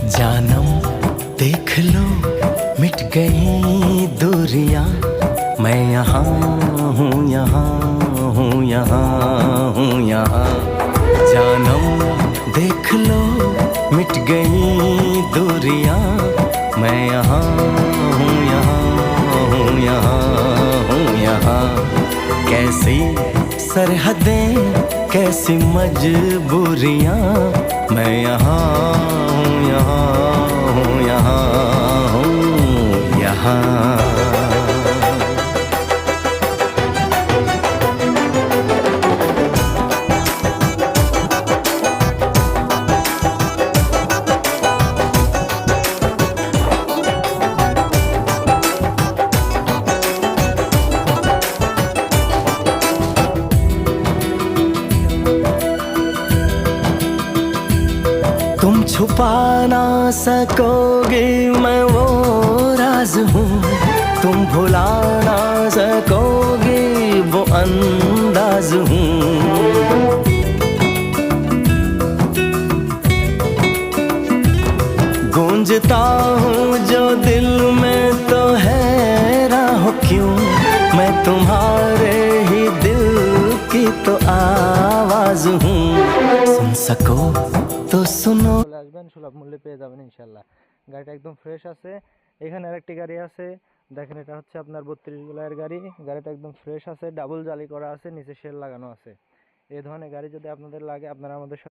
जानम देख लो मिट गई दूरियां, मैं यहाँ हूँ यहाँ हूँ यहाँ हूँ यहाँ। जानम देख लो मिट गई दूरियां, मैं यहाँ हूँ यहाँ हूँ यहाँ हूँ यहाँ। कैसी सरहदें कैसी मजबूरियां, मैं यहाँ हूँ यहाँ हूँ यहाँ हूँ यहाँ। तुम छुपा ना सकोगे मैं वो राज हूँ, तुम भुला ना सकोगे वो अंदाज हूँ। गूंजता हूँ जो दिल में तो हैरान हो क्यों, मैं तुम्हारे ही दिल की तो आवाज हूँ। सुन सको तो सुनो। চলে আসবেন, সুলভ মূল্যে পেয়ে যাবেন ইনশাল্লাহ। গাড়িটা একদম ফ্রেশ আছে। এখানে আরেকটি গাড়ি আছে, দেখেন এটা হচ্ছে আপনার 32 জুলাইয়ের গাড়ি। গাড়িটা একদম ফ্রেশ আছে, ডাবল জালি করা আছে, নিচে শেল লাগানো আছে। এই ধরনের গাড়ি যদি আপনাদের লাগে আপনারা আমাদের